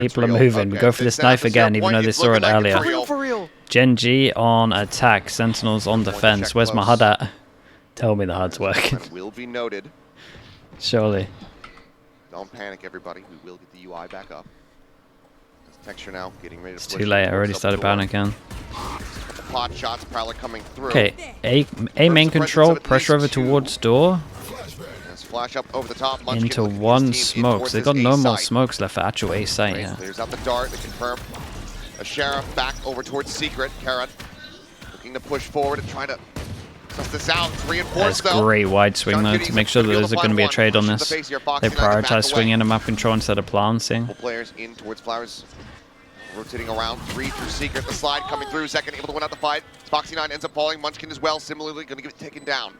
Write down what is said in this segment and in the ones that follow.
People are moving. We go for this knife again, even though they saw it earlier. Gen.G on attack. Sentinels on defense. Where's my HUD at? Tell me the HUD's working. Will be noted. Surely. Don't panic, everybody. We will get the UI back up. Texture now, getting ready to. It's too late. I already started panicking. Pot shots, Prowler coming through. Okay, A main control. Pressure over towards door. Flash up over the top. Into one smokes. They've got no more smokes left for actual A site. Yeah. Clears out the dart. They confirm. A sheriff back over towards secret. Karat looking to push forward and trying to suss this out. Reinforce That's great wide swing though to make sure that there's going to be a trade on this. They prioritize swinging and map control instead of planting. Players in towards Flowers. Rotating around, 3 through secret. The slide coming through. Second able to win out the fight. Foxy 9 ends up falling. Munchkin as well. Similarly, going to get it taken down.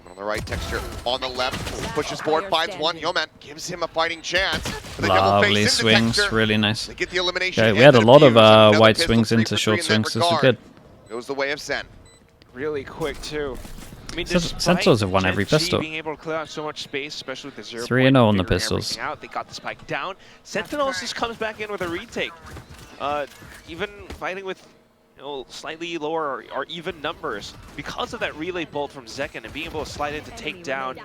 On the right, Texture on the left, pushes forward, finds one. Yoman gives him a fighting chance. Lovely swings, really nice. They get the elimination. Okay, we had a lot of wide swings into short swings. This is good. Goes the way of SEN. Really quick too. I mean, Sentinels have won every pistol. Being able to clear out so much space, especially with the 3-0 on the pistols. They got the spike down. Sentinels just comes back in with a retake. Even fighting with slightly lower or even numbers because of that relay bolt from Zekken and being able to slide in to take down,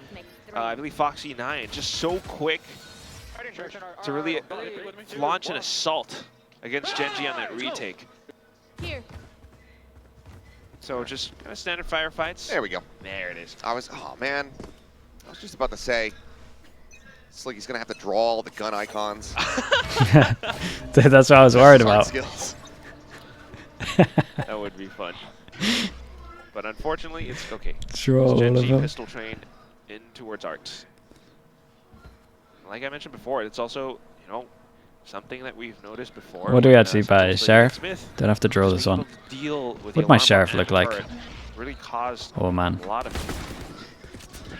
I believe, Foxy 9. Just so quick to really launch an assault against Gen.G on that retake. So just kind of standard firefights. There we go. There it is. Oh man, I was just about to say, it's like he's gonna have to draw all the gun icons. That's what I was worried about. Skills. That would be fun. But unfortunately, it's okay. Sure, Gen.G pistol train in towards Arts. Like I mentioned before, it's also, something that we've noticed before. What do we actually buy? Sheriff? Don't have to draw this one. What would my sheriff look like? Really caused a lot of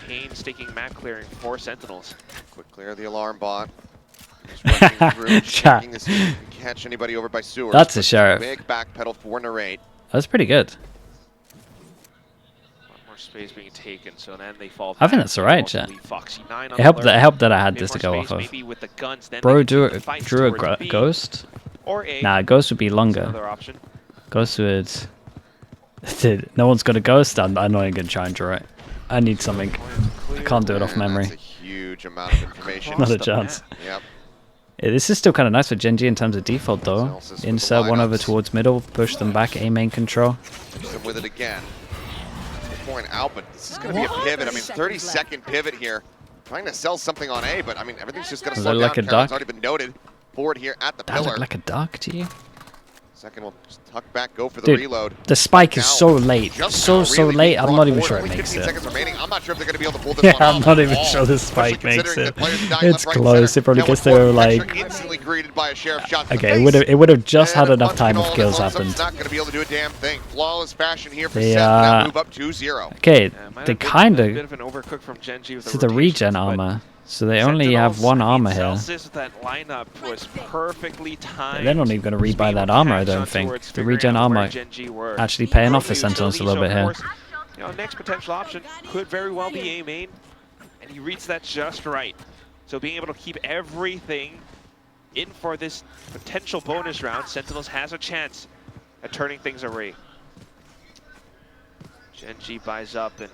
painstaking map clearing for Sentinels. Quick clear the alarm bot. Just running through, checking to see if you can catch anybody over by sewers. That's a sheriff. Big backpedal for narrate. That's pretty good. Space being taken, so then they fall back. I think that's alright, chat. It helped that I had this to go off of. Bro drew a ghost? Nah, ghost would be longer. Ghost would... No one's got a ghost, I'm not even going to try and draw it. I need something. I can't do it off memory. That's a huge amount of information. Not a chance. Yep. Yeah, this is still kind of nice for Gen.G in terms of default though. Insert one over towards middle, push them back, A main control. Use them with it again. Point out, but this is going to be a pivot. I mean, 30-second pivot here. Trying to sell something on A, but I mean, everything's just going to slow down. Like a duck? Already been noted. Forward here at the pillar. Does that look like a duck to you? Second will just tuck back, go for the reload. The spike is so late. So late, I'm not even sure it makes it. I'm not sure if they're going to be able to pull this yeah, one off. I'm not even sure the spike makes it. It's close. It probably gets there like... Okay, it would have just had enough time if kills happened. Not going to be able to do a damn thing. Flawless fashion here for Sentinel. Move up 2-0. Okay, they kind of... This is the regen armor. So they only have one armor here. That lineup was perfectly timed. They're not even going to rebuy that armor, I don't think. The regen armor actually paying off for Sentinels a little bit here. Next potential option could very well be A main, and he reads that just right. So being able to keep everything in for this potential bonus round, Sentinels has a chance at turning things array. Gen.G buys up and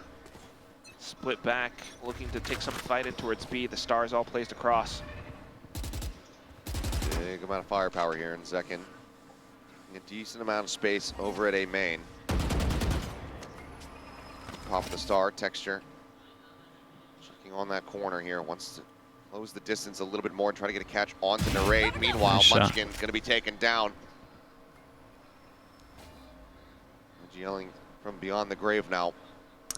split back, looking to take some fight in towards B. The stars all placed across. Big amount of firepower here in Zekken. A decent amount of space over at A main. Pop the star, Texture. Checking on that corner here. Wants to close the distance a little bit more and try to get a catch onto Narade. Meanwhile, Munchkin going to be taken down. Yelling from beyond the grave now.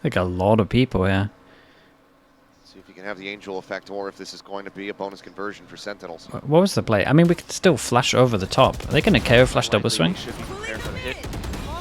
Like a lot of people here. See if you can have the angel effect or if this is going to be a bonus conversion for Sentinels. What was the play? I mean, we could still flash over the top. Are they going to KO flash double swing?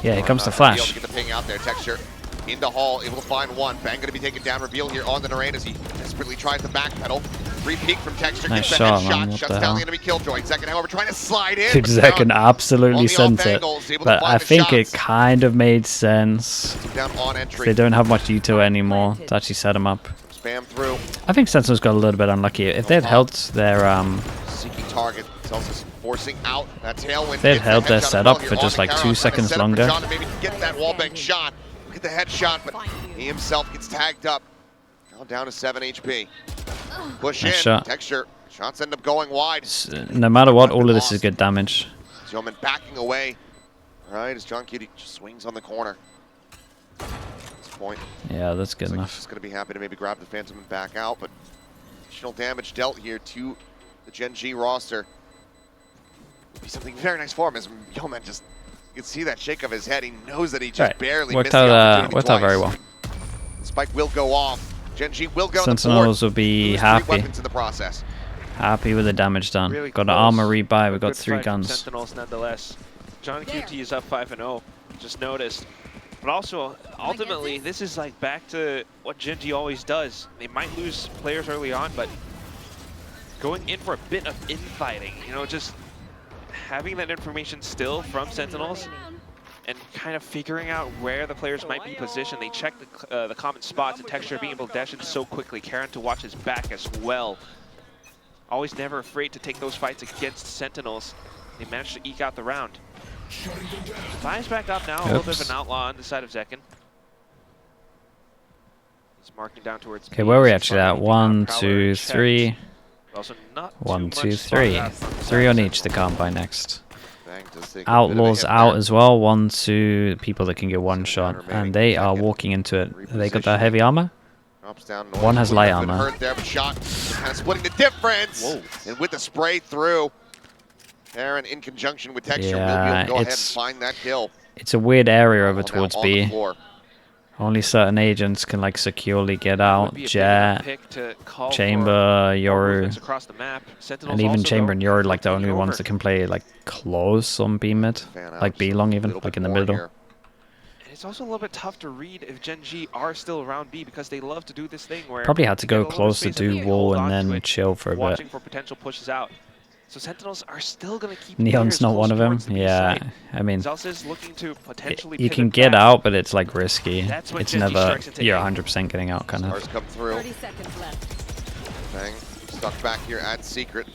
Yeah, here comes the flash. Get the ping out there, Texture. Into Hall, able to find one. Bang going to be taken down. Reveal here on the Narade as he desperately tries to backpedal. Free peek from Texture. Nice gets shot, the man. headshot. Shuts down the enemy killjoy. Zekken, however, trying to slide in. Dude, Zekken absolutely sent it. But I think it kind of made sense. Down on entry. They don't have much util anymore to actually set them up. Spam through. I think Sentinels got a little bit unlucky. If they had held their target. Celsius forcing out that tailwind. They've held their setup for just like 2 seconds longer. Maybe get that wallbang shot. Look at the headshot, but he himself gets tagged up. Now down to 7 HP. Push in. Shot. Texture. Shots end up going wide. No matter what, all of this is good damage. Yeoman backing away. All right, as John Cutie just swings on the corner. At this point. Yeah, that's good enough. He's just going to be happy to maybe grab the Phantom and back out, but additional damage dealt here to the Gen.G roster. Would be something very nice for him as Yeoman just, you can see that shake of his head. He knows that he just barely missed the opportunity worked out very well. The spike will go off. Gen.G will go Sentinels will be happy. Weapons in the process. Happy with the damage done. Really got an armor rebuy. We got 3 guns. Sentinels nonetheless. John QT is up 5-0. Just noticed. But also, ultimately, this is like back to what Gen.G always does. They might lose players early on, but going in for a bit of infighting, you know, just having that information still from Sentinels and kind of figuring out where the players might be positioned. They check the common spots and Texture being able to dash in so quickly. Karen to watch his back as well. Always never afraid to take those fights against Sentinels. They managed to eke out the round. Flies back up now, a little bit of an outlaw on the side of Zekken. He's marking down towards okay, where are we actually at? 1, 2, 3. Also not 1, 2, 3. 3 on each to count by next. Bang, Outlaws out as well. 1, 2 people that can get one shot, and they are walking into it. They got that heavy armor. Down, one has light armor. Hurt there, but shot kind of splitting the difference. Whoa. And with the spray through, Aaron in conjunction with Texture will be able to go ahead and find that kill. It's a weird area over towards B. Only certain agents can like securely get out. Jet, Chamber, Yoru, and even Chamber and Yoru like the only ones that can play like close on B mid, like B long even, like in the middle. Here. It's also a little bit tough to read if Gen.G are still around B because they love to do this thing where probably had to go close to do wall and then chill for a bit. Watching for potential pushes out. So Sentinels are still going to keep Neon's not one of them. Yeah, I mean, looking to potentially you can get out, but it's like risky. It's never you're 100% getting out kind of. Stars come through. 30 seconds left. Bang, stuck back here at Secret.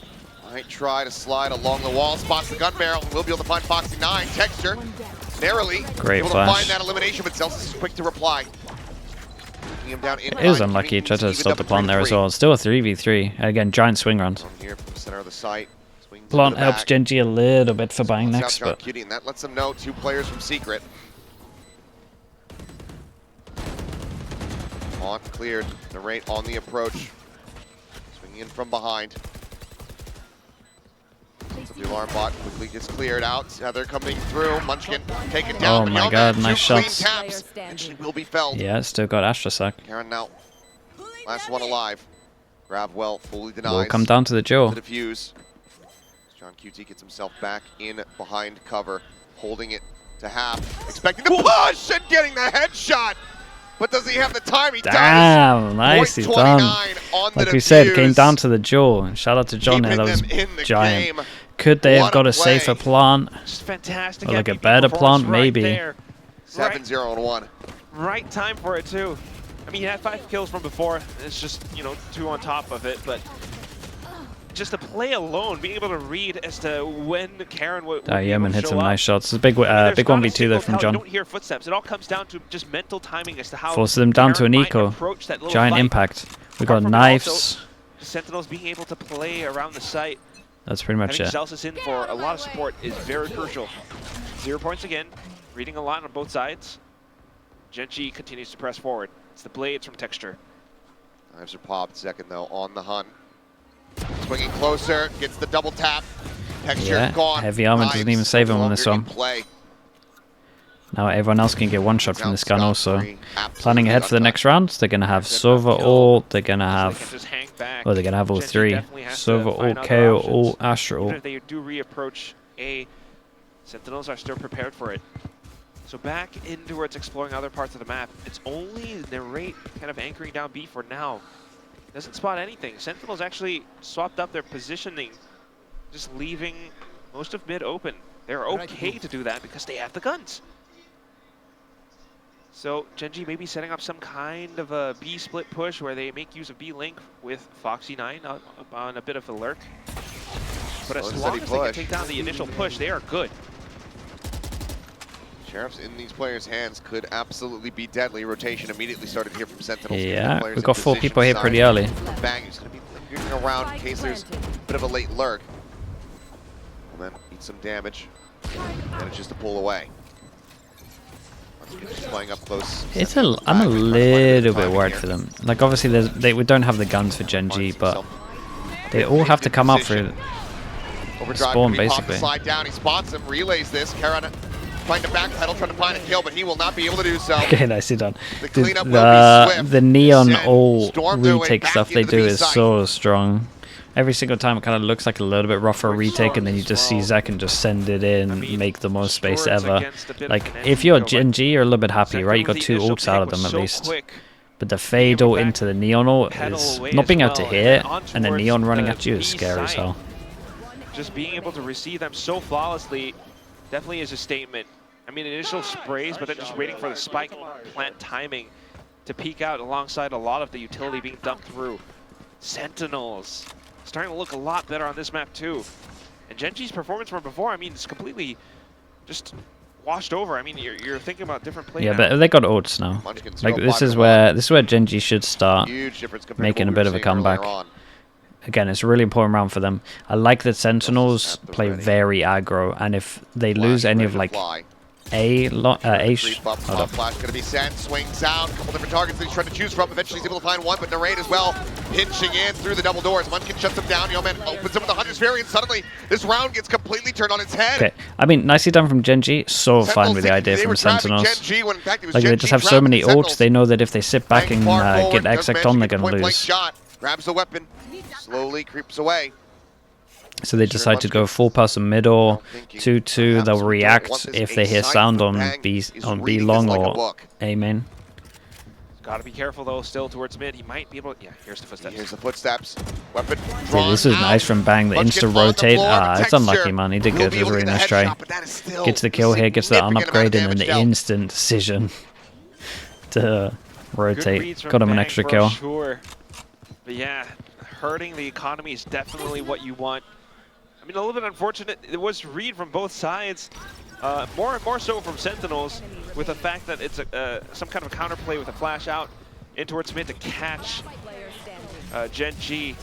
Might try to slide along the wall, spots the gun barrel, and we'll be able to find Foxy 9. Texture, narrowly great able flash. to find that elimination, but Celsius is quick to reply. Him down in it was unlucky, he tried to stop the plant there as well. Still a 3v3. Again, giant swing round. Here from the center of the site. Plant helps Gen.G a little bit for buying next, but Cutie, and that lets them know 2 players from Secret. Plant cleared, Narrate on the approach. Swinging in from behind. So the alarm bot quickly gets cleared out. They're coming through. Munchkin taken down. Oh my god, nice shots. Taps, and she will be felled. Yeah, still got Astra Sack. Karen now. Last one alive. Gravwell fully denies. Will come down to the duel. The defuse. John QT gets himself back in behind cover, holding it to half, expecting the push and getting the headshot. But does he have the time? He does. Nicely done. Like we said, came down to the duel. And shout out to John there, that was giant. Game. Could they have got a safer plant? Just fantastic. Or like a better plant, maybe. 7-0-1. Right time for it too. I mean, he had 5 kills from before. It's just, you know, 2 on top of it, but just the play alone, being able to read as to when Karen would Yeoman hit some nice shots. It's a big 1v2 there from John. You don't hear footsteps. It all comes down to just mental timing as to how forces them down to an eco. Giant impact. We got knives. Sentinels being able to play around the site. That's pretty much it. Celsius in for a lot of support is very crucial. 0 points again. Reading a lot on both sides. Gen.G continues to press forward. It's the blades from Texture. Knives are popped. Second though on the hunt. Swinging closer, gets the double tap. Texture gone. Heavy armor doesn't even save him on this one. Now everyone else can get one shot from this gun also. Planning ahead for the next round, they're going to have Sova ult, they're going to have... Oh, they're going to have all 3. Sova ult, KO ult, Astra ult. If they do reapproach A, Sentinels are still prepared for it. So back in towards exploring other parts of the map. It's only Narrate kind of anchoring down B for now. Doesn't spot anything. Sentinels actually swapped up their positioning, just leaving most of mid open. They're okay to do that because they have the guns. So Gen.G may be setting up some kind of a B split push where they make use of B link with Foxy 9 on a bit of a lurk. But as long as they can take down the initial push, they are good. Sheriffs in these players' hands could absolutely be deadly. Rotation immediately started here from Sentinels. Yeah, we've got 4 people here pretty early. Bang, he's going to be lingering around in case there's a bit of a late lurk. And then eat some damage. And it's just to pull away. Just playing up close. I'm a little bit worried for them. Like, obviously, we don't have the guns for Gen.G, but they all have to come out for spawn, basically. Slide down, he spots him, relays this. Karan trying to backpedal, trying to find a kill, but he will not be able to do so. Okay, nicely done. The neon all retake stuff they do is so strong. Every single time it kind of looks like a little bit rougher retake, and then you just see Zekken just send it in, make the most space ever. Like, if you're Gen.G, you're a little bit happy, right? You got 2 ults out of them at least. But the fade ult into the neon ult is not being able to hit, and the neon running at you is scary as hell. Just being able to receive them so flawlessly definitely is a statement. I mean, initial sprays, but then just waiting for the spike plant timing to peek out alongside a lot of the utility being dumped through. Sentinels starting to look a lot better on this map too. And Gen.G's performance from before, I mean, it's completely just washed over. I mean, you're thinking about different play. Yeah, but they got ults now. Like, this is where Gen.G should start making a bit of a comeback. Again, it's a really important round for them. I like that Sentinels play very aggro, and if they lose any of like Flash gonna be sent, swings out, a couple different targets that he's trying to choose from. Eventually he's able to find one, but Narrate as well, pinching in through the double doors. Munchkin shuts him down, Yeoman opens up with the Hunter's Fury, and suddenly this round gets completely turned on its head. Okay, I mean, nicely done from Gen.G, so fine with the idea from Sentinels. Like, they just have so many ults, they know that if they sit back and get exec on, they're gonna lose. Grabs the weapon, slowly creeps away. So they decide to go full person middle, 2-2. They'll react if they hear sound on B long or A main. Gotta be careful though. Still towards mid, he might be able to. Yeah, here's the footsteps. Here's the footsteps. Weapon. Yeah, this is nice from Bang. The insta rotate. It's unlucky, man. He did good. It was a really nice try. Gets the kill here. Gets the unupgrade and an instant decision to rotate. Got him an extra kill. Sure. But yeah, hurting the economy is definitely what you want. I mean, a little bit unfortunate. It was read from both sides, more and more so from Sentinels, with the fact that it's some kind of a counterplay with a flash out in towards mid to catch Gen.G.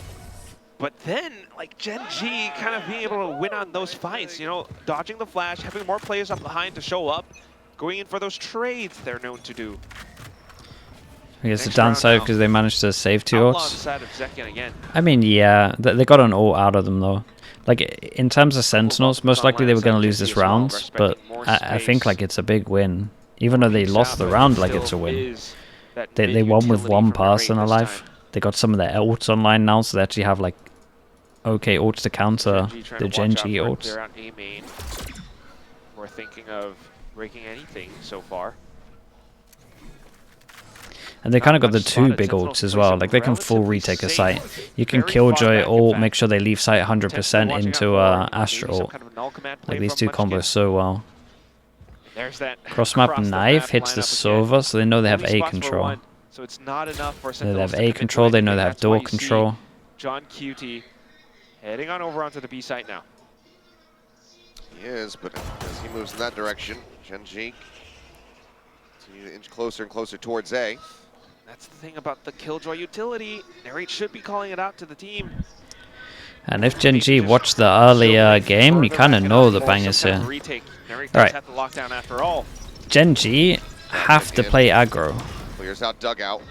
But then, like, Gen.G kind of being able to win on those fights, you know, dodging the flash, having more players up behind to show up, going in for those trades they're known to do. I guess the downside because they managed to save 2 ults. I mean, yeah, they got an ult out of them though. Like, in terms of Sentinels, most likely they were going to lose this round, but I think like it's a big win. Even though they lost the round, like it's a win. They won with 1 person alive. They got some of their ults online now, so they actually have like okay ults to counter the Gen.G ults. We're thinking of breaking anything so far. And they kind of got the 2 big ults as well. Like, they can full retake a site. You can Killjoy ult, make sure they leave site 100% into Astra ult. Like, these 2 combos so well. Cross map knife hits the Sova, so they know they have A control. They have A control, they know they have door control. John QT heading on over onto the B site now. He is, but as he moves in that direction, Gen.G continue to inch closer and closer towards A. That's the thing about the Killjoy utility. Narrate should be calling it out to the team. And if Gen.G watched the earlier game, you kind of know the Bang is here. Alright. Gen.G have to play aggro. Clears out dugout.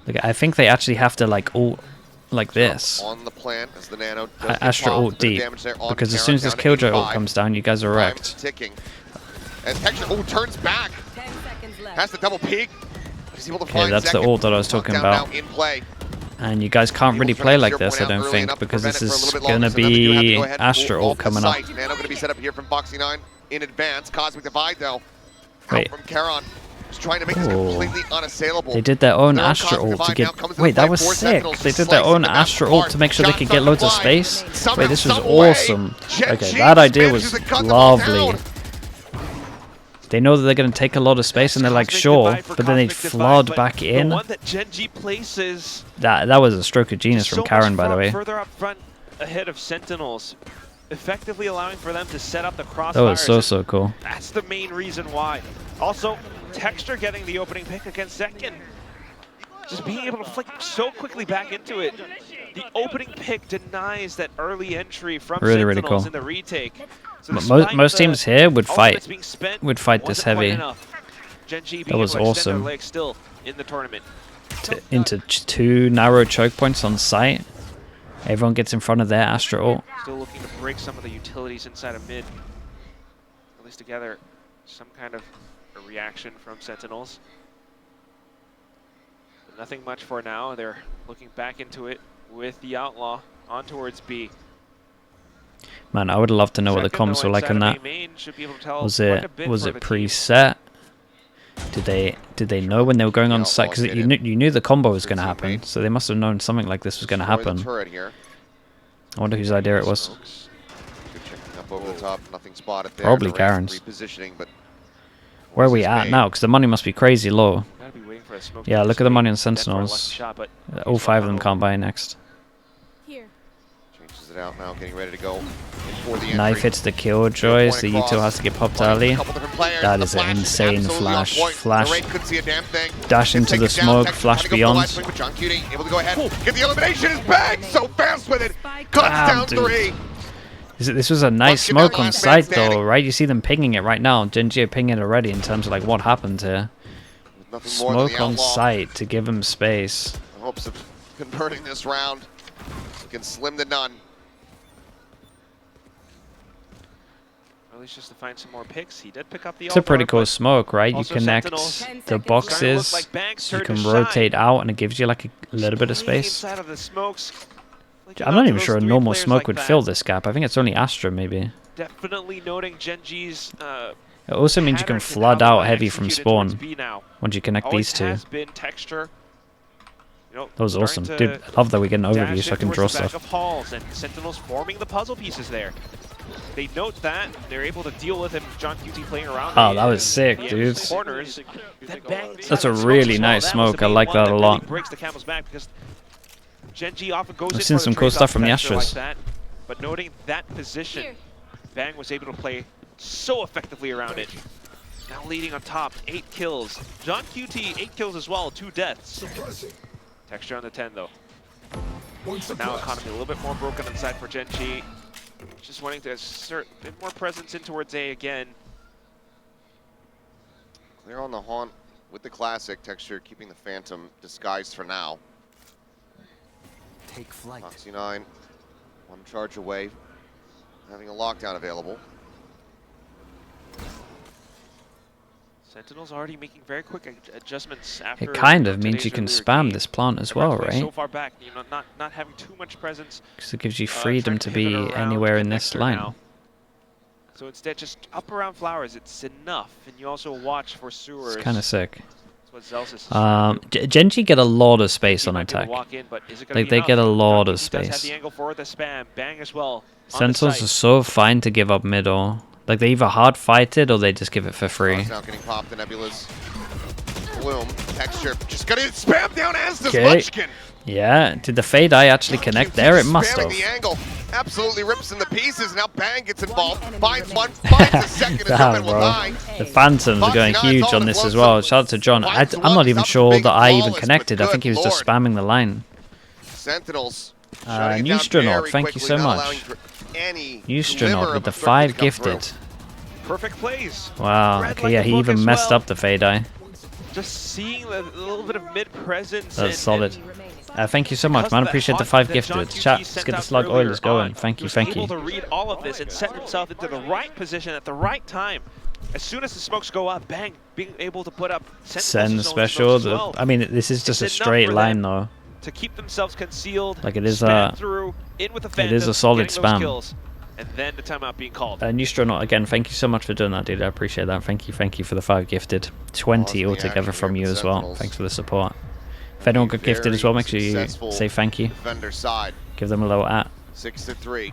Like, I think they actually have to like ult like this. On the plant as the nano Astra ult deep. Because as soon as this Killjoy ult comes down, you guys are wrecked. As Texture turns back. Has the double peek. Okay, that's the ult that I was talking about. And you guys can't really play like this, I don't think, because this is going to be Astra ult coming up. Nano going to be set up here from Foxy9 in advance. Cosmic Divide, though. Wait. From Karan. Just trying to make this completely unassailable. They did their own Astra ult to get... Wait, that was sick. They did their own Astra ult to make sure they could get loads of space. Wait, this was awesome. Okay, that idea was lovely. They know that they're going to take a lot of space, and they're like, sure, but then they flood back in. That was a stroke of genius from Karan, by the way. ahead of Sentinels, effectively allowing for them to set up the crossfires. That was so cool. That's the main reason why. Also, Texture getting the opening pick against Zekken. Just being able to flick so quickly back into it. The opening pick denies that early entry from Sentinels cool. in the retake. So most teams here would fight this heavy. Gen.G that was awesome. Legs still in the tournament. Into 2 narrow choke points on site. Everyone gets in front of their Astra ult. Still looking to break some of the utilities inside of mid. At least together, some kind of a reaction from Sentinels. But nothing much for now. They're looking back into it with the Outlaw on towards B. Man, I would love to know what the comms were like on that. Was it preset? Did they know when they were going on site? Because you knew the combo was going to happen, so they must have known something like this was going to happen. I wonder whose idea it was. Probably Garen's. Where are we at now? Because the money must be crazy low. Yeah, look at the money on Sentinels. All 5 of them can't buy next. Changes it out now, getting ready to go. Knife hits the killjoy, so Yuto has to get popped early. That is an insane flash. Flash. Dash into the smoke, flash beyond. Able to go ahead. Get the elimination, is back so fast with it. Cuts down 3. This was a nice smoke on site though, right? You see them pinging it right now. Gen.G are pinging it already in terms of like what happened here. Smoke on site to give him space. In hopes of converting this round. You can slim to none. At least just to find some more picks. He did pick up the It's a pretty cool smoke, right? You connect the boxes, so you can rotate out and it gives you like a little bit of space. I'm not even sure a normal smoke would fill this gap. I think it's only Astra maybe. Definitely noting Gen.G's it also means you can flood out heavy from spawn once you connect these two. That was awesome. Dude, I love that we get an overview so I can draw stuff. And Sentinels forming the puzzle pieces there. They note that. They're able to deal with him, John QT playing around. Oh, that was sick, dude. Corners. That's a really nice smoke. I like that a lot. Breaks the camel's back because Gen.G often goes I've seen some cool stuff from the Astras. But noting that position, Bang was able to play so effectively around it. Now leading on top, 8 kills. John QT, 8 kills as well, 2 deaths. Texture on the 10 though. Now economy a little bit more broken inside for Gen.G. Just wanting to assert a bit more presence in towards A again. Clear on the haunt with the classic. Texture keeping the Phantom disguised for now. Take flight. Foxy 9, 1 charge away, having a lockdown available. Sentinels already making very quick adjustments after. It kind of means you can spam this plant as well, right? So far back, you know, not having too much presence. Because it gives you freedom to be anywhere in this line. Now. So instead, just up around flowers, it's enough, and you also watch for sewers. It's kind of sick. That's what Zelsis is Gen.G get a lot of space on attack. Like they get a lot of space. Has the angle for the spam, Bang as well. Sentinels are so fine to give up middle. Like they either hard fight it or they just give it for free. Now getting popped, the Nebula's bloom. Texture just gonna spam down as does Munchkin. Yeah, did the Fade Eye actually connect there? It must have. The angle absolutely rips in the pieces. Now Bang gets involved. Finds one, finds the second, and will die. The Phantoms are going huge on this as well. Shout out to John. I'm not even sure that I even connected. I think he was just spamming the line. Sentinels. Newstronaut, thank you so much. Newstronaut with the 5 gifted. Perfect plays. Wow. Okay, yeah, he even messed up the Fade Eye. Just seeing a little bit of mid presence. That's solid. Thank you so much, man. Appreciate the 5 gifted. Chat, let's get the Slug Oilers going. Thank you, thank you. Able to read all of this and set himself into the right position at the right time. As soon as the smokes go up, Bang, being able to put up SEN special. I mean, this is just a straight line though. To keep themselves concealed. Like it is a solid spam. And then the timeout being called. Newstronaut, again, thank you so much for doing that, dude. I appreciate that. Thank you for the 5 gifted. 20 altogether from you as well. Thanks for the support. If anyone got gifted as well, make sure you say thank you. Give them a little at. 6-3.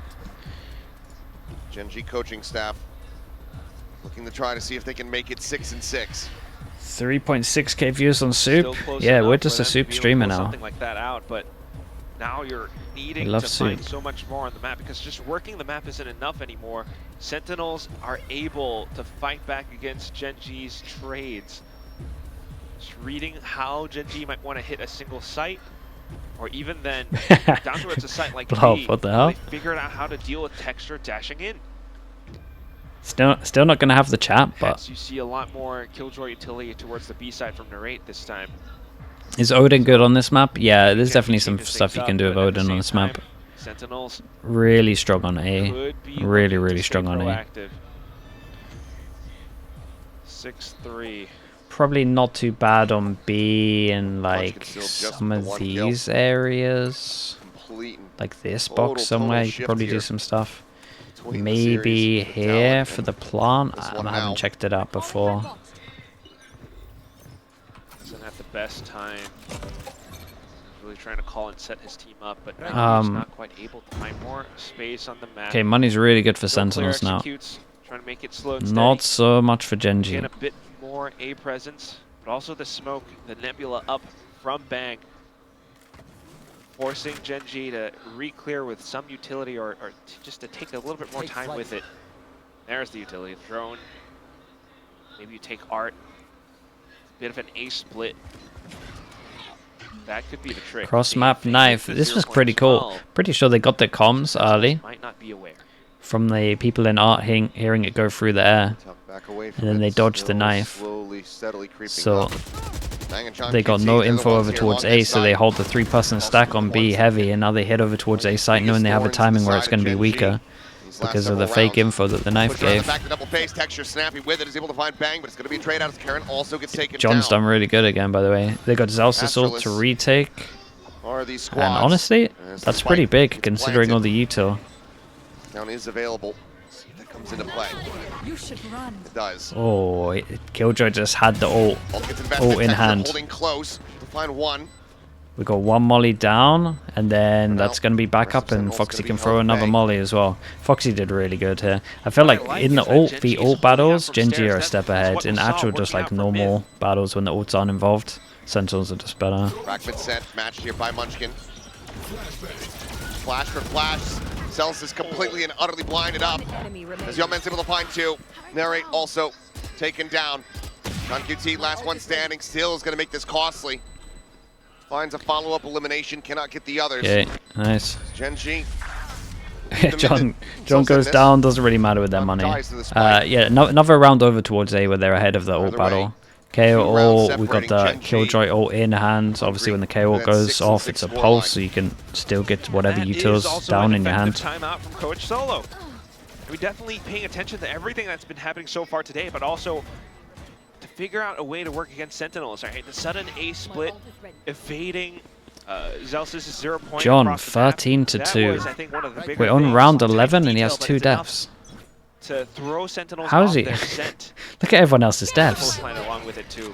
Gen.G coaching staff looking to try to see if they can make it 6-6. 3.6k views on SOOP. Yeah, we're just a SOOP streamer now. Something like that out, but now you're needing to find so much more on the map, because just working the map isn't enough anymore. Sentinels are able to fight back against Gen.G's trades. Just reading how Gen.G might want to hit a single site, or even then down towards a site like B, what the hell? they figured out how to deal with texture dashing in. Still not going to have the chat, but hence you see a lot more Killjoy utility towards the B side from Narrate this time. Is Odin good on this map? Yeah, there's definitely some stuff you can do with Odin on this map. Sentinels really strong on A. Really strong on A. 6-3. Probably not too bad on B and like some of these areas. Like this box somewhere, you could probably do some stuff. Maybe here for the plant. I haven't checked it out before. Isn't at the best time. Really trying to call and set his team up, but he's not quite able to find more space on the map. Okay, money's really good for Sentinels now. Trying to make it slow and not so much for Gen.G. Again, a bit more A presence, but also the smoke, the nebula up from Bang, forcing Gen.G to re-clear with some utility, or just to take a little bit more time with it. There's the utility. Drone. Maybe you take Art. Bit of an A split. That could be the trick. Cross-map knife. This was pretty cool. Pretty sure they got their comms early. Might not be aware. From the people in Art hearing it go through the air. And then they dodged the knife. So they got no info over towards A, so they hold the 3-person stack on B heavy, and now they head over towards A site knowing they have a timing where it's going to be weaker because of the fake info that the knife gave. John's done really good again, by the way. They got Zelsis ult to retake, and honestly, that's pretty big considering all the util. Down is available. See if that comes into play. You should run. It does. Oh, Killjoy just had the ult in hand. Holding close to find one. We got one molly down, and then that's going to be back up, and Foxy can throw another molly as well. Foxy did really good here. I feel like in the ult battles, Gen.G are a step ahead. In actual just like normal battles when the ults aren't involved, Sentinels are just better. Fragment set, matched here by Munchkin. Flash for flash. Cells is completely and utterly blinded up. As Yeoman's able to find two. Narrate also taken down. GenG, last one standing, still is going to make this costly. Finds a follow-up elimination, cannot get the others. Okay, nice. Gen.G. John goes down, doesn't really matter with their money. Yeah, another round over towards A where they're ahead of the ult battle. KO ult, we got the Killjoy ult in hand. Obviously, when the KO ult goes off, it's a pulse, so you can still get whatever utils down in your hand. Timeout from Coach Solo. We're definitely paying attention to everything that's been happening so far today, but also to figure out a way to work against Sentinels. Right, the sudden A split, evading Zelsis' 0 point. John, 13-2. We're on round 11, and he has 2 deaths. To throw Sentinels How is he? Look at everyone else's deaths. Along with it too.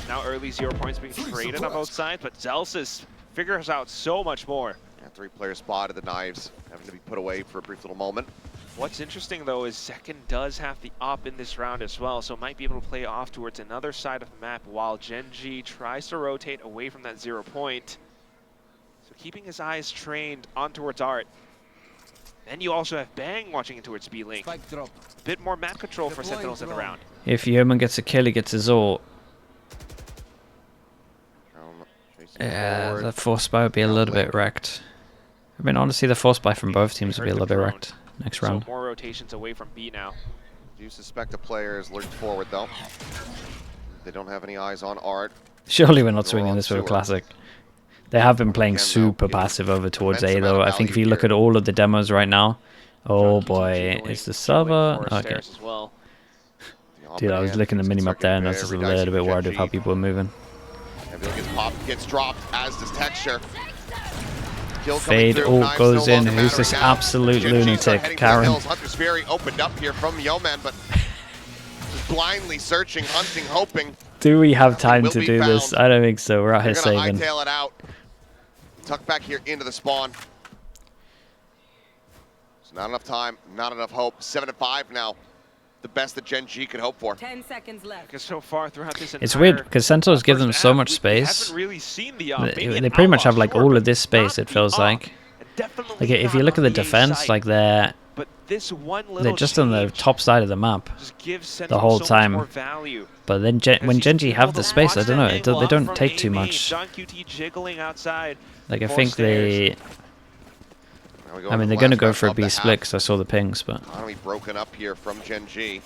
Now early 0 points being traded on both sides, but Zelsis figures out so much more. Yeah, 3-player spotted the knives, having to be put away for a brief little moment. What's interesting though is Second does have the op in this round as well, so might be able to play off towards another side of the map while Gen.G tries to rotate away from that 0 point. So keeping his eyes trained on towards Art. Then you also have Bang watching in towards B-Link. A bit more map control for Sentinels in the round. If Yeoman gets a kill, he gets his ult. Yeah, the force buy would be a little bit wrecked. I mean, honestly, the force buy from both teams would be a little bit wrecked next round. So more rotations away from B now. Do suspect a player is lurked forward, though. They don't have any eyes on Art. Surely we're not swinging this with a classic. They have been playing super passive over towards A, though. I think if you look at all of the demos right now, oh boy, is the server? Okay. Dude, I was looking at the minimap there, and I was just a little bit worried of how people were moving. Gets dropped, as does Texture. Fade ult goes in. Who's this absolute lunatic? Karen. Hunter's Fury opened up here from Yeoman, but just blindly searching, hunting, hoping. Do we have time to do this? I don't think so. We're out here saving. Hightail it out. Tuck back here into the spawn. So not enough time, not enough hope. 7-5 now. the best that Gen.G could hope for. 10 seconds left. Because so far throughout this It's weird because Sentinels give them so much space. Really seen the, they pretty much have like all of this space, it feels like. Like if you look at the defense, like they're just on the top side of the map the whole time. But then when Gen.G have the space, I don't know, they don't take too much. Like I think they... I mean, they're going to go for a B split because I saw the pings, but... Economy broken up here from Gen.G.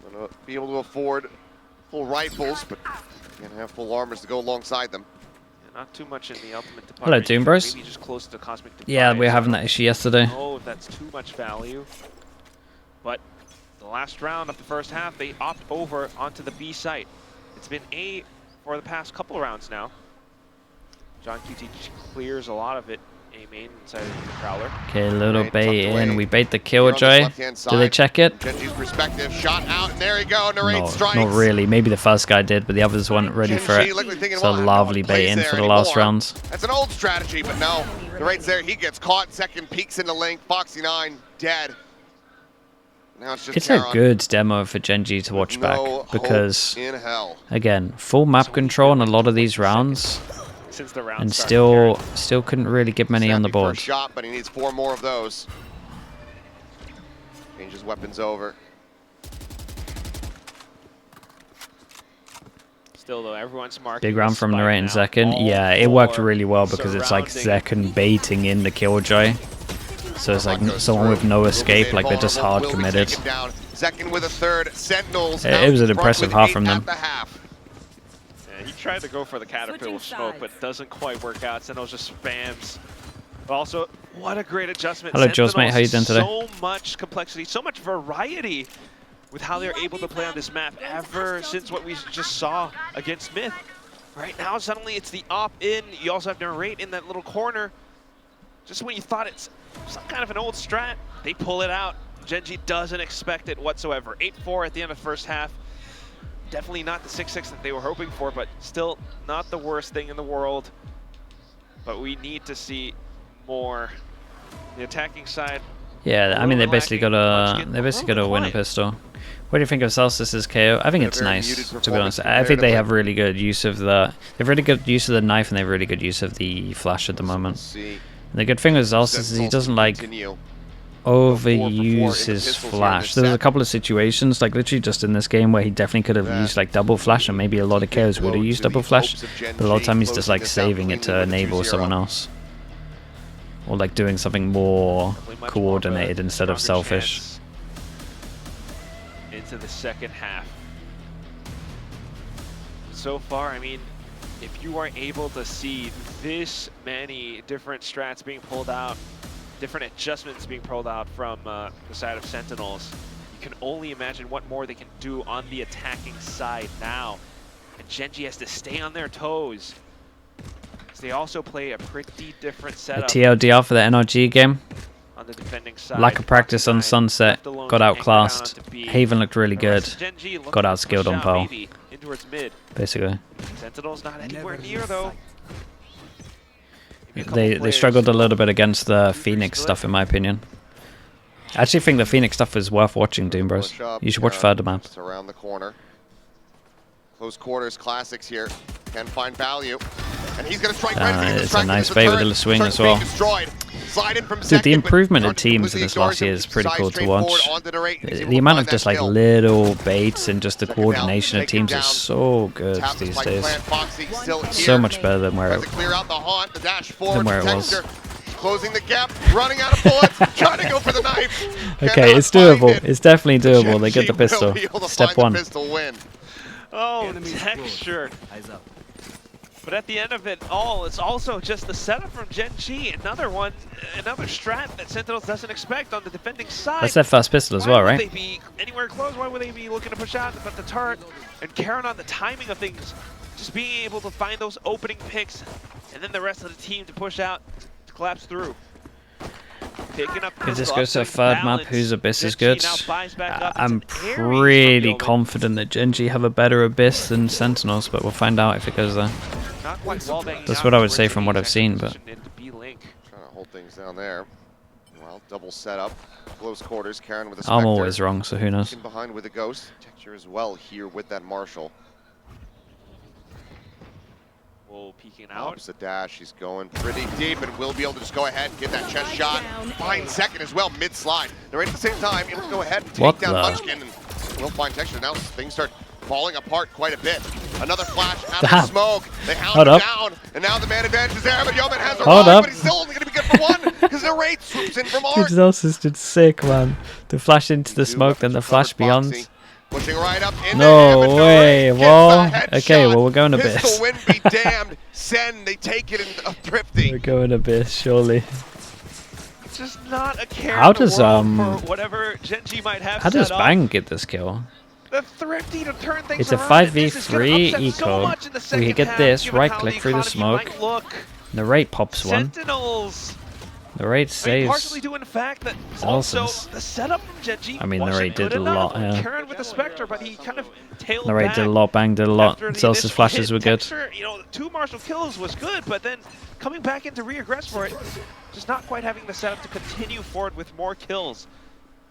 Going to be able to afford full rifles, but can't have full armors to go alongside them. Not too much in the ultimate department. Hello, Doom Bros. Maybe just close to Cosmic Defiance. Yeah, we were having that issue yesterday. Oh, if that's too much value. But the last round of the first half, they opt over onto the B site. It's been A for the past couple rounds now. John QT clears a lot of it. A main inside of the Prowler. Okay, little bait in. We bait the Killjoy. Do they check it? Gen.G's perspective, shot out, and there you go. Narrate strikes. Not really. Maybe the first guy did, but the others weren't ready for it. So lovely bait in for the last rounds. That's an old strategy, but no. Narate's there. He gets caught. Second peeks into link. Foxy9 dead. Now it's a good demo for Gen.G to watch back because, again, full map control in a lot of these rounds. And still couldn't really get many on the board. Shot, but he needs 4 more of those. Changes weapons over. Still though, everyone's marking. Big round from Narrate in second. Yeah, it worked really well because it's like second baiting in the Killjoy. So it's like someone with no escape, like they're just hard committed. Second with a third. Sentinels. It was an impressive half from them. He tried to go for the Caterpillar smoke, but doesn't quite work out. Sentinels just spams. But also, what a great adjustment. Hello, Jules, mate. How you doing today? So much complexity, so much variety with how they're able to play on this map ever since what we just saw against Myth. Right now, suddenly it's the op-in. You also have Narrate in that little corner. Just when you thought it's some kind of an old strat, they pull it out. Gen.G doesn't expect it whatsoever. 8-4 at the end of the first half. Definitely not the 6-6 that they were hoping for, but still not the worst thing in the world. But we need to see more. The attacking side. Yeah, I mean they basically got to win a pistol. What do you think of Celsius's KO? I think it's nice, to be honest. I think they have really good use of the. They have really good use of the knife, and they have really good use of the flash at the moment. And the good thing with Celsius is he doesn't like overuse his flash. There's a couple of situations, like literally just in this game, where he definitely could have used like double flash, and maybe a lot of KOs would have used double flash, but a lot of time he's just like saving it to enable someone else, or like doing something more coordinated instead of selfish. Into the second half. So far, I mean, if you are able to see this many different strats being pulled out, different adjustments being pulled out from the side of Sentinels, you can only imagine what more they can do on the attacking side now. And Gen.G has to stay on their toes. They also play a pretty different setup. The TLDR for the NRG game. On the defending side. Lack of practice on Sunset. Got outclassed. Haven looked really good. Got outskilled on Pearl. Basically. Sentinels not anywhere near though. They struggled a little bit against the Phoenix stuff, in my opinion. I actually think the Phoenix stuff is worth watching, Doom Bros. You should watch further map. Around the corner. Close quarters classics here. Can find value. And he's going to strike right. It's a nice bait with the swing as well. Dude, the improvement in teams in this last year is pretty cool to watch. The amount of just like little baits and just the coordination of teams is so good these days. So much better than where it was. Closing the gap, running out of bullets, trying to go for the knife. Okay, it's doable. It's definitely doable. They get the pistol. Step 1. Oh, texture. But at the end of it all, it's also just the setup from Gen.G. Another strat that Sentinels doesn't expect on the defending side. That's their first pistol as well, right? Why would they be anywhere close? Why would they be looking to push out? But the turret and Karen on the timing of things, just being able to find those opening picks, and then the rest of the team to push out, to collapse through. If this goes to a third map, whose Abyss is good? I'm pretty confident that Gen.G have a better Abyss than Sentinels, but we'll find out if it goes there. That's what I would say from what I've seen, but... Trying to hold things down there. Well, double setup, close quarters. Karen with a I'm Spectre. always wrong, so who knows? Behind with a Ghost. Texture as well here with that Marshall. Whoa, peeking out. Pops the dash. He's going pretty deep and will be able to just go ahead and get that chest shot. Find second as well, mid-slide. They're right at the same time, able to go ahead and take down Munchkin. And we'll find Texture. Now things start falling apart quite a bit. Another flash out of the smoke. They hound him down, and now the man advantage is there, but Yeoman has arrived, but he's still only going to be good for one, because the rate swoops in from Art. This is just sick, man. The flash into the smoke, then the flash beyond. Pushing right up in no way, well, okay, well, we're going Abyss. Pistol win be damned. Sen, they take it in Thrifty. We're going Abyss, surely. Just not a care how does, for whatever Gen.G might have how does Bang get this kill? The Thrifty to turn things it's a 5v3 eco. So we get this, right click through the smoke. The rate pops one. Sentinels. The rate saves. Partially due in fact that also the setup from Gen.G. I mean, the rate did a lot. Yeah. Karen with the Spectre, but he kind of tailed the rate did a lot. Bang did a lot. Zelsa's flashes were good. You know, 2 Marshall kills was good, but then coming back into re-aggress for it, just not quite having the setup to continue forward with more kills.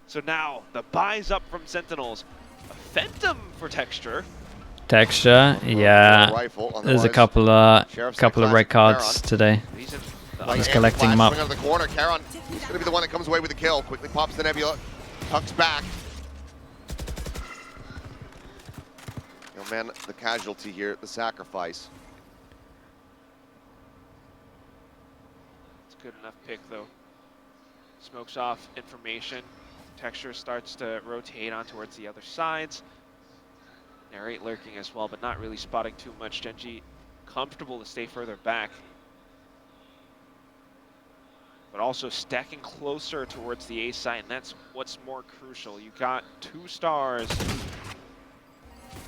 So now the buys up from Sentinels. A Phantom for Texture. Texture, yeah. There's a couple of red cards today. He's collecting them up. Out of the corner. Charon is going to be the one that comes away with the kill. Quickly pops the Nebula, tucks back. You know, man, the casualty here, the sacrifice. It's a good enough pick though. Smokes off information. Texture starts to rotate on towards the other sides. Narrate lurking as well, but not really spotting too much. Gen.G comfortable to stay further back. But also stacking closer towards the A site, and that's what's more crucial. You got 2 stars.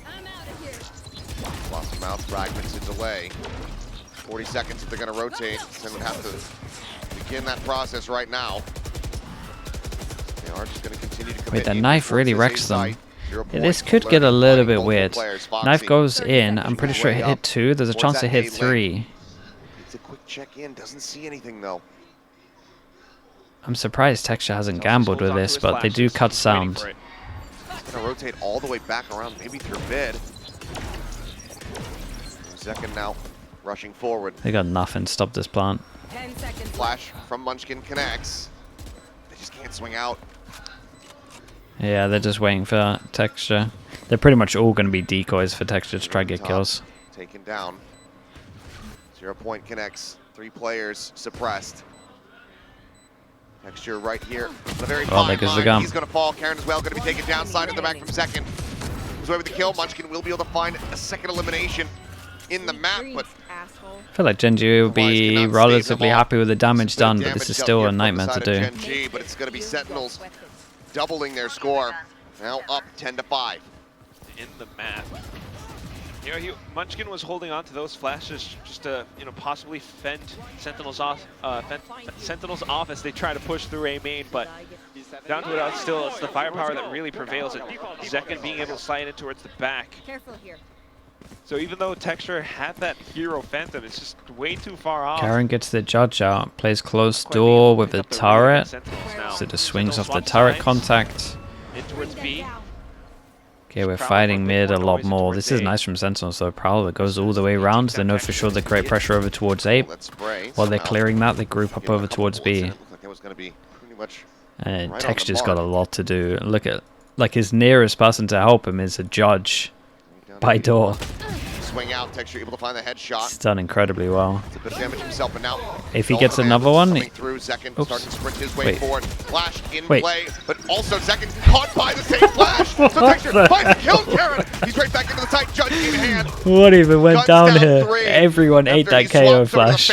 I'm out of here. Lost him out, fragments a delay. 40 seconds if they're going to rotate. Sen would have to begin that process right now. They are just going to continue to commit. Wait, the knife really wrecks them. Yeah, this could get a little bit weird. Knife goes in. I'm pretty sure it hit 2. There's a chance to hit 3. It's a quick check in. Doesn't see anything though. I'm surprised Texture hasn't gambled with this, but they do cut sound. He's going to rotate all the way back around, maybe through mid. Second now, rushing forward. They got nothing to stop this plant. 10 seconds. Flash from Munchkin connects. They just can't swing out. Yeah, they're just waiting for Texture. They're pretty much all going to be decoys for Texture to try to get kills. Taken down. 0 point connects. 3 players suppressed. Texture right here. On a very fine line. He's going to fall. Karen as well going to be taken down. Slide at the back from second. Comes away with the kill. Munchkin will be able to find a second elimination in the map, but I feel like Gen.G will be relatively happy with the damage done, but this is still a nightmare to do. Gen.G, but it's going to be Sentinels doubling their score. Now up 10-5. In the map. You know, Munchkin was holding on to those flashes just to, you know, possibly fend Sentinels off as they try to push through A main, but down to it still, it's the firepower that really prevails. And Zekken being able to slide in towards the back. Careful here. So even though Texture had that hero Phantom, it's just way too far off. Karen gets the judge out, plays close door with the turret, so the swings off the turret contact. In towards B. Okay, we're fighting mid a lot more. This is nice from Sentinels though. Prowler goes all the way around. They know for sure they create pressure over towards A. While they're clearing that, they group up over towards B. And Texture's got a lot to do. Look at, like, his nearest person to help him is a judge by door. Swing out, Texture able to find the headshot. He's done incredibly well. It's a bit of damage himself, but now if he gets another one, Zekken starting to sprint his way forward. Flash in play, but also Zekken caught by the same flash. So Texture finds the kill, Karen. He's right back into the site, Judge in hand. What even went down here? Everyone ate that KO flash.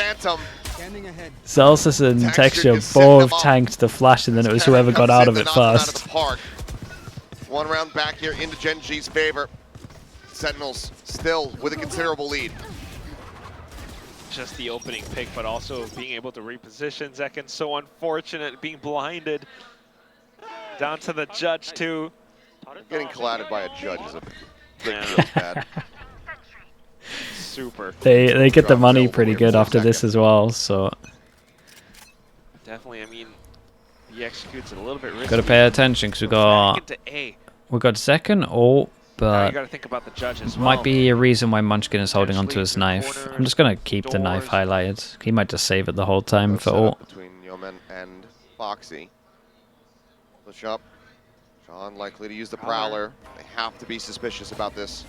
Zelsis and Texture both tanked the flash, and then it was whoever got out of it first. 1 round back here into Gen.G's favor. Sentinels still with a considerable lead. Just the opening pick, but also being able to reposition Zekken. So unfortunate, being blinded. Down to the judge too. Getting collided by a judge is a big deal bad. Super. They get the money pretty good after this as well, so. Definitely, I mean, he executes it a little bit risky. Gotta pay attention because we got second ult, but you gotta think about the judge as well. Might be a reason why Munchkin is holding onto his knife. I'm just gonna keep the knife highlighted. He might just save it the whole time for ult. Between Yeoman and Foxy. Push up. Sean likely to use the Prowler. They have to be suspicious about this.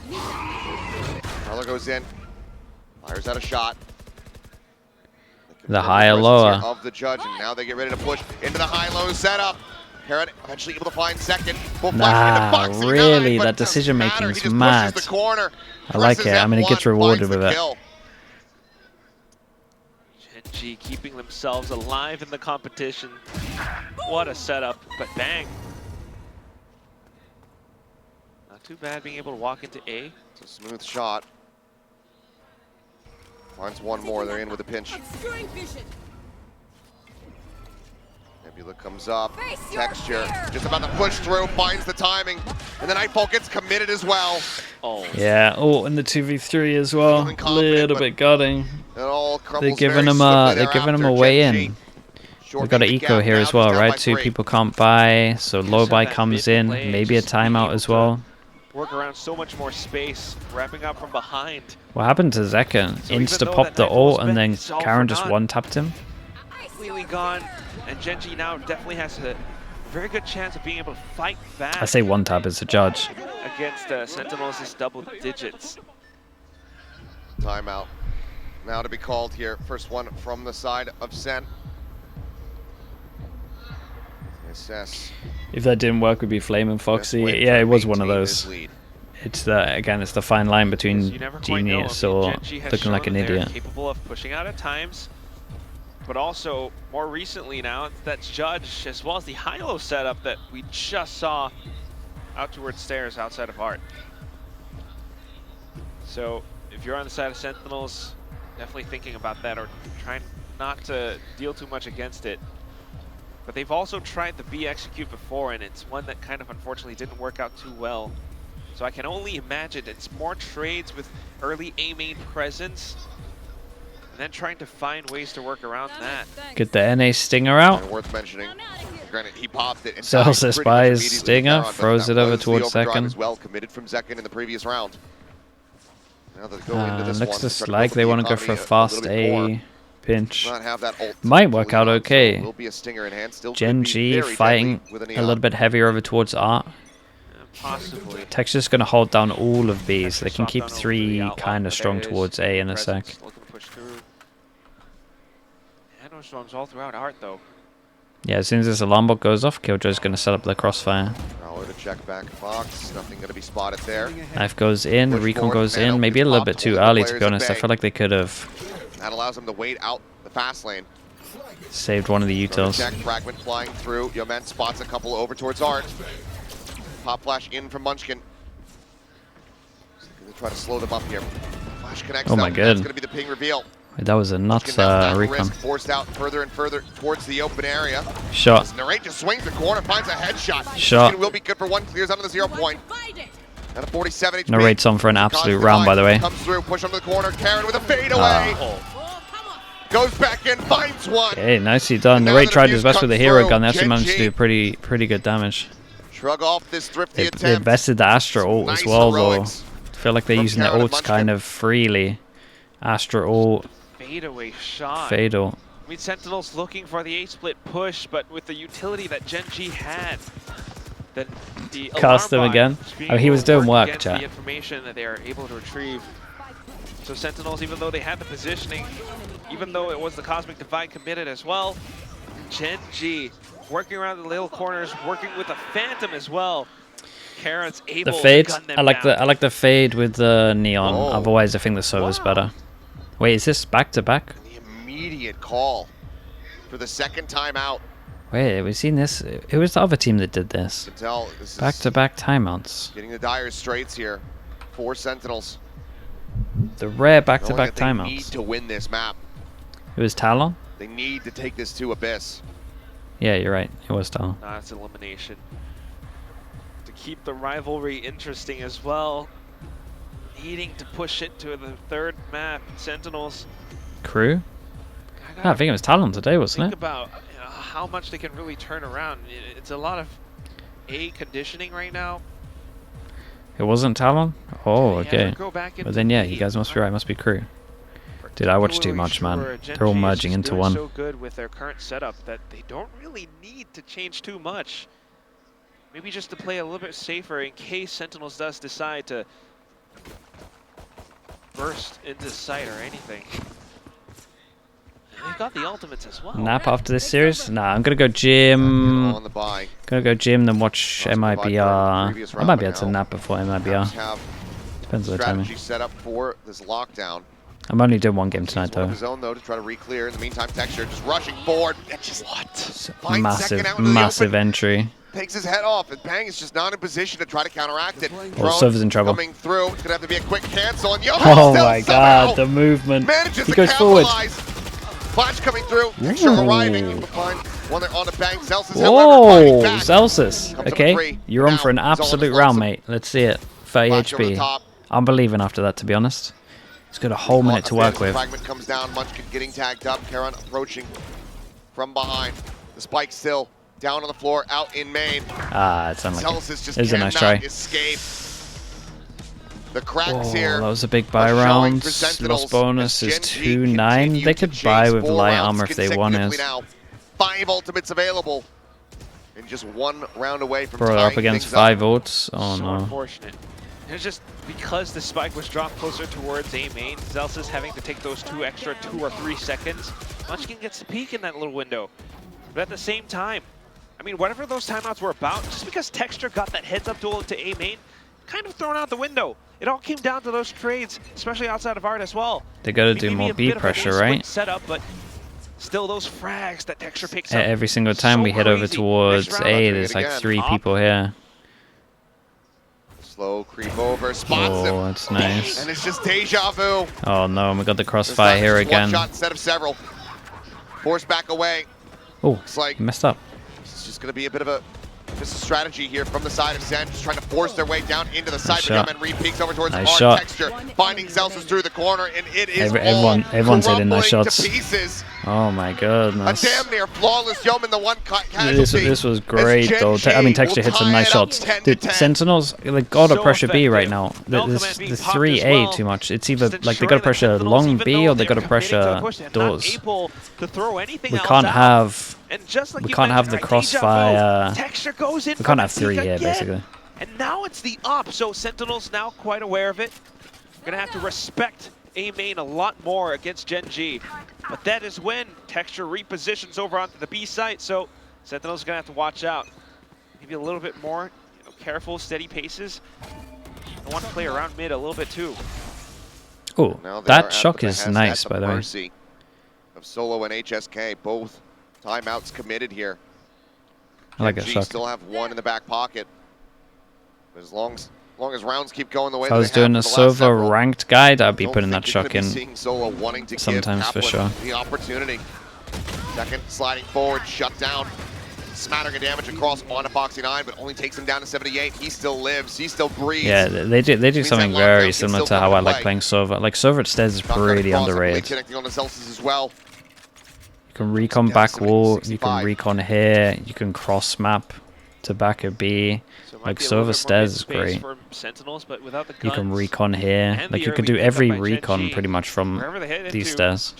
Prowler goes in. Fires out a shot. The higher lower of the judge, and now they get ready to push into the high-low setup. Carrot eventually able to find second. Nah, really, that decision making is mad. I like it. I mean, it gets rewarded with it. Gen.G keeping themselves alive in the competition. What a setup, but bang. Not too bad being able to walk into A. It's a smooth shot. Finds one more, they're in with a pinch. Nebula comes up, texture, just about to push through, finds the timing, and the Nightfall gets committed as well. Oh. Yeah, in the 2v3 as well, a little bit gutting. They're giving him a way in. We've got an eco here as well, right? 2 people can't buy, so low buy comes in, maybe a timeout as well. Work around so much more space, wrapping up from behind. What happened to Zekken? Insta popped the ult and then Karen just one-tapped him. Completely gone, and Gen.G now definitely has a very good chance of being able to fight back. I say one-tap as a judge. Against Sentinels' double digits. Timeout. Now to be called here. First one from the side of SEN. SS. If that didn't work, would be Flame and Foxy. Yeah, it was one of those. It's the fine line between genius or looking like an idiot. Capable of pushing out at times, but also more recently now that's Judge as well as the high-low setup that we just saw out towards stairs outside of Art. So if you're on the side of Sentinels, definitely thinking about that or trying not to deal too much against it. But they've also tried the B execute before, and it's one that kind of unfortunately didn't work out too well. So I can only imagine it's more trades with early A main presence, and then trying to find ways to work around that. Get the NA Stinger out. And worth mentioning, granted, he popped it. Sells this by his Stinger, throws it over towards Zekken. As well committed from Zekken in the previous round. Now that go into this looks one, just like they want to go for a fast A pinch. Might work out okay. Gen.G fighting a little bit heavier over towards Art. Possibly. Texture's going to hold down all of B, so they can keep 3 kind of strong towards A in a sec. No storms all throughout Art though. Yeah, as soon as this alarm bot goes off, Killjoy's going to set up the crossfire. To check back Fox, nothing going to be spotted there. Knife goes in, Recon goes in, maybe a little bit too early to be honest. I feel like they could have. That allows them to wait out the fast lane. Saved one of the utils. Fragment flying through. Yeoman spots a couple over towards Art. Pop flash in from Munchkin. They try to slow them up here. Flash connects. Oh my god. That's going to be the ping reveal. Wait, that was a nuts recon. Forced out further and further towards the open area. Shot. Narrate just swings the corner, finds a headshot. Shot. It will be good for one. Clears under the 0 point. At a 47 HP. Narrate's on for an absolute round, by the way. Comes through, push onto the corner. Karen with a fadeaway. Goes back in, finds one. Okay, nicely done. Narrate tried his best with the hero gun. They actually managed to do pretty good damage. Shrug off this thrifty attempt. They invested the Astra ult as well, though. I feel like they're using their ults kind of freely. Astra ult. Fadeaway shot. Fatal. I mean, Sentinels looking for the A-split push, but with the utility that Gen.G had, the cast him again. Oh, he was doing work, chat. The information that they are able to retrieve. So Sentinels, even though they had the positioning, even though it was the Cosmic Divide committed as well, Gen.G working around the little corners, working with the Phantom as well. Karen's able the fade. to gun them I like the fade with the neon. Oh. Otherwise, I think the Sova's better. Wait, is this back to back? The immediate call for the second time out. Wait, we've seen this. Who was the other team that did this? Back to back timeouts. Getting the dire straights here for Sentinels. The rare back to back timeouts. They need to win this map. It was Talon? They need to take this to Abyss. Yeah, you're right. It was Talon. It's elimination. To keep the rivalry interesting as well. Needing to push it to the third map. Sentinels. Crew? I think it was Talon today, wasn't it? Think about how much they can really turn around. It's a lot of conditioning right now. It wasn't Talon? Oh, okay. But then, yeah, B? you guys must be right. Must be crew. Dude, I watch too much, man. They're all merging into one. So good with their current setup that they don't really need to change too much. Maybe just to play a little bit safer in case Sentinels does decide to burst into sight or anything. They've got the ultimates as well. Nap after this series? Nah, I'm gonna go gym. Gonna go gym, then watch MIBR. I might be able to nap before MIBR. Depends on the timing. Set up for this lockdown. I'm only doing one game tonight though. His own though to try to re-clear. In the meantime, Texture just rushing forward. Just massive entry. Takes his head off, and Bang is just not in position to try to counteract it. Oh, Server's in trouble. Coming through, it's gonna have to be a quick cancel, and oh my god, the movement. Manages he to goes forward. Flash coming through, Texture arriving. You can find one there on the Bang. Celsius, whoa, Celsius. Okay, you're on for an absolute round, mate. Let's see it. 30 HP. I'm believing after that, to be honest. He's got a whole minute to work with. Fragment comes down, Munchkin getting tagged up. Karan approaching from behind. The spike still down on the floor, out in main. Ah, it's unlucky. Just it was a nice try. Escape. The cracks here. That was a big buy round. Lost bonus is 2-9. They could buy with light armor if they wanted. 5 ultimates available. And just 1 round away from Bro, they're up against 5 ults. Oh so no. Unfortunate. It's just because the spike was dropped closer towards A main, Celsius having to take those 2 extra 2 or 3 seconds. Munchkin gets the peek in that little window. But at the same time, I mean, whatever those timeouts were about, just because Texture got that heads-up duel into A main, kind of thrown out the window. It all came down to those trades, especially outside of Art as well. They got to do more B pressure, right? Setup, but still those frags that Texture picks up. Every single time we head over towards A, there's like 3 people here. Slow creep over, spots him. Oh, that's nice. And it's just deja vu. Oh no, we got the crossfire here again. 1 shot instead of several. Forced back away. Oh, looks like messed up. It's just going to be a bit of a strategy here from the side of SEN, just trying to force their way down into the side. And re-peeks over towards Art. Texture, finding Celsius through the corner, and it is everyone's hitting nice shots. To pieces. Oh my goodness. A damn near flawless Yeoman, the one casualty. This was great though. I mean, Texture hit some nice shots. Dude, Sentinels, they gotta pressure B right now. The 3A too much. It's either like they gotta pressure long B or they gotta pressure doors. We can't have the crossfire. We can't have 3 here basically. And now it's the up, so Sentinels now quite aware of it. Gonna have to respect A main a lot more against Gen.G. But that is when Texture repositions over onto the B site, so Sentinels gonna have to watch out. Maybe a little bit more, careful, steady paces. I want to play around mid a little bit too. Oh, that shock is nice, by the way. Of Solo and HSK, both timeouts committed here. I like that shock. Still have 1 in the back pocket. As long as rounds keep going the way if I was doing a Sova ranked guide, I'd be putting that shock in sometimes for sure. The opportunity. Second, sliding forward, shut down. Smattering of damage across onto Foxy9, but only takes him down to 78. He still lives, he still breathes. Yeah, they do something very similar to how I like playing Sova. Like Sova at stairs is pretty underrated. Connecting on Celsius as well. You can recon back wall, you can recon here, you can cross map to back a B. Like Sova stairs is great. You can recon here. Like you can do every recon pretty much from these stairs.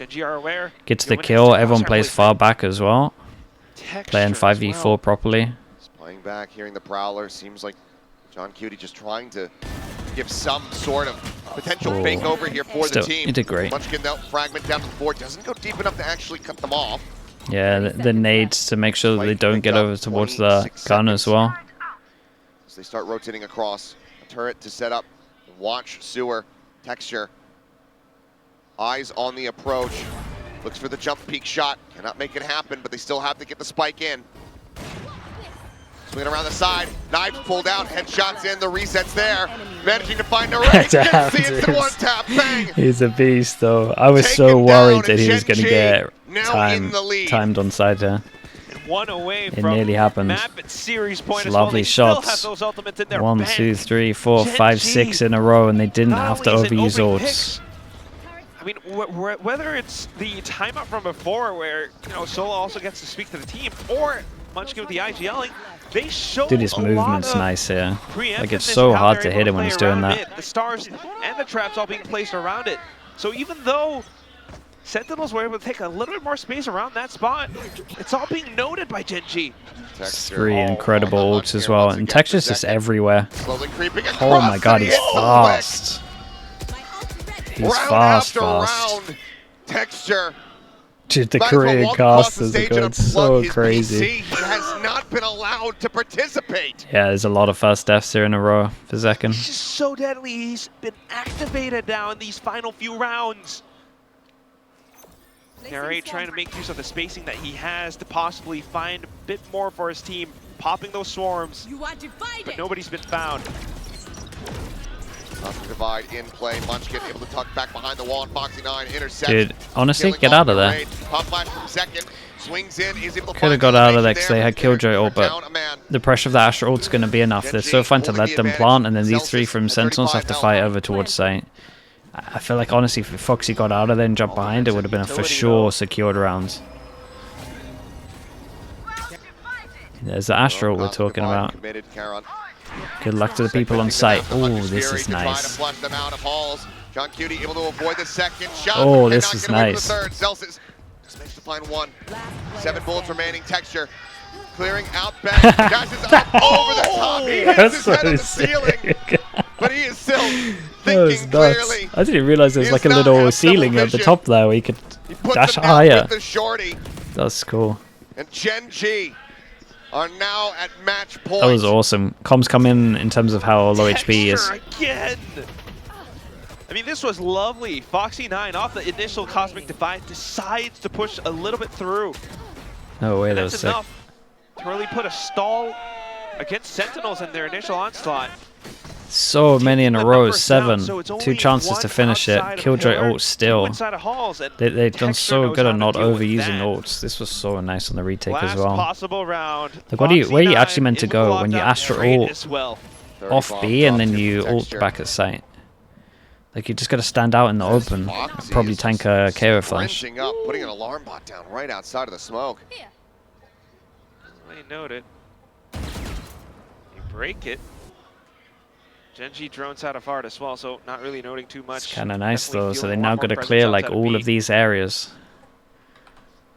Gets the kill, everyone plays far back as well. Playing 5v4 properly. Playing back, hearing the Prowler, seems like John Cutie just trying to give some sort of potential fake over here for the team. He did great. Munchkin fragment down to the floor, doesn't go deep enough to actually cut them off. Yeah, the nades to make sure that they don't get over towards the gun as well. As they start rotating across, a turret to set up, watch Sewer, Texture. Eyes on the approach, looks for the jump peak shot, cannot make it happen, but they still have to get the spike in. Swinging around the side, knives pulled out, headshots in, the resets there. Managing to find a right, gets the instant one tap, bang! He's a beast though. I was so worried that he was going to get timed on side there. One away it nearly happened. Series point lovely shots. 1, 2, 3, 4, 5, 6 in a row, and they didn't have to overuse ults. I mean, whether it's the timeout from before where, you know, Solo also gets to speak to the team, or Munchkin with the IGLing, they show Dude, his movement's nice here. Like, it's so hard to hit him when he's doing that. The stars and the traps all being placed around it. So even though Sentinels were able to take a little bit more space around that spot, it's all being noted by Gen.G. 3 incredible ults as well, and Texture's just everywhere. Oh my god, he's fast. He's fast. Texture. Dude, the Korean casters are going so crazy. He has not been allowed to participate. Yeah, there's a lot of fast deaths here in a row for Zekken. He's just so deadly. He's been activated now in these final few rounds. Narrate trying to make use of the spacing that he has to possibly find a bit more for his team, popping those swarms, but nobody's been found. Divide in play. Munchkin able to tuck back behind the wall, and Foxy9 intercepts. Dude, honestly, get out of there. Pop flash from second. Swings in. He's able to could have got out of there because they had Killjoy ult, but the pressure of the Astra ult's going to be enough. They're so fun to let them plant, and then these 3 from Sentinels have to fight over towards site. I feel like, honestly, if Foxy got out of there and jumped behind, it would have been a for sure secured round. There's the Astra ult we're talking about. Good luck to the people on site. Oh, this is nice. Oh, this is nice. Just managed to find 1. 7 bullets remaining. Texture clearing out back. Dashes up over the top. He hits his head on the ceiling. But he is still thinking clearly. I didn't realize there was like a little ceiling at the top there where you could dash higher. That's cool. And Gen.G are now at match point. That was awesome. Comms come in terms of how low HP he is. Again. I mean, this was lovely. Foxy9 off the initial Cosmic Divide decides to push a little bit through. No way, that was sick. sick. Enough to really put a stall against Sentinels in their initial onslaught. So many in a row, 7. 2 chances to finish it. Killjoy ult still. They've done so good at not overusing ults. This was so nice on the retake as well. Like, where are you actually meant to go when you Astra ult off B and then you ult back at site? Like, you just got to stand out in the open and probably tank a KO flash. Putting an alarm bot down right outside of the smoke. They note it. You break it. Gen.G drones out of far as well, so not really noting too much. It's kind of nice though, so they now got to clear like all of these areas.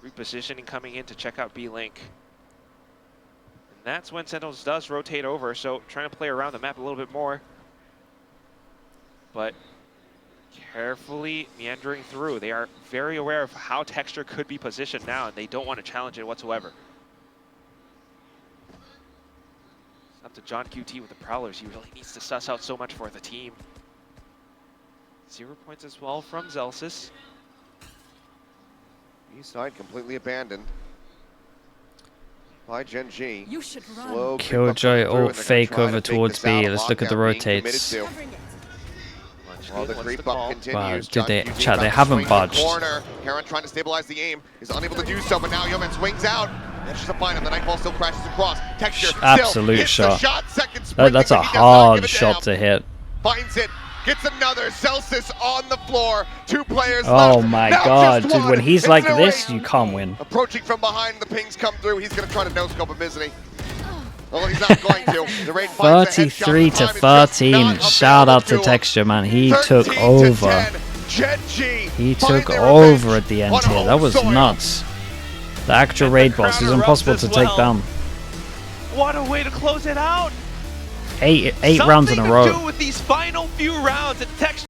Repositioning coming in to check out B-Link. And that's when Sentinels does rotate over, so trying to play around the map a little bit more. But carefully meandering through. They are very aware of how Texture could be positioned now, and they don't want to challenge it whatsoever. Up to John QT with the Prowlers. He really needs to suss out so much for the team. 0 points as well from Zelsis. East side completely abandoned by Gen.G. Killjoy ult fake over towards B. Let's look at the rotates. Well, the creep up continues. Did they, chat, they haven't budged. Heron trying to stabilize the aim, is unable to do so, but now Yeoman swings out. That's just a find him. The Nightfall still crashes across. Texture absolute shot. Second that's a hard shot to hit. Finds it. Gets another. Celsius on the floor. 2 players left. Oh my god, dude, when he's like this, you can't win. Approaching from behind, the pings come through. He's going to try to no-scope him, isn't he? Well, he's not going to. The raid 33 to 13. Shout out to Texture, man. He took over. He took over at the end here. That was nuts. The actual raid boss is impossible to take down. What a way to close it out. 8 rounds in a row. With these final few rounds, Texture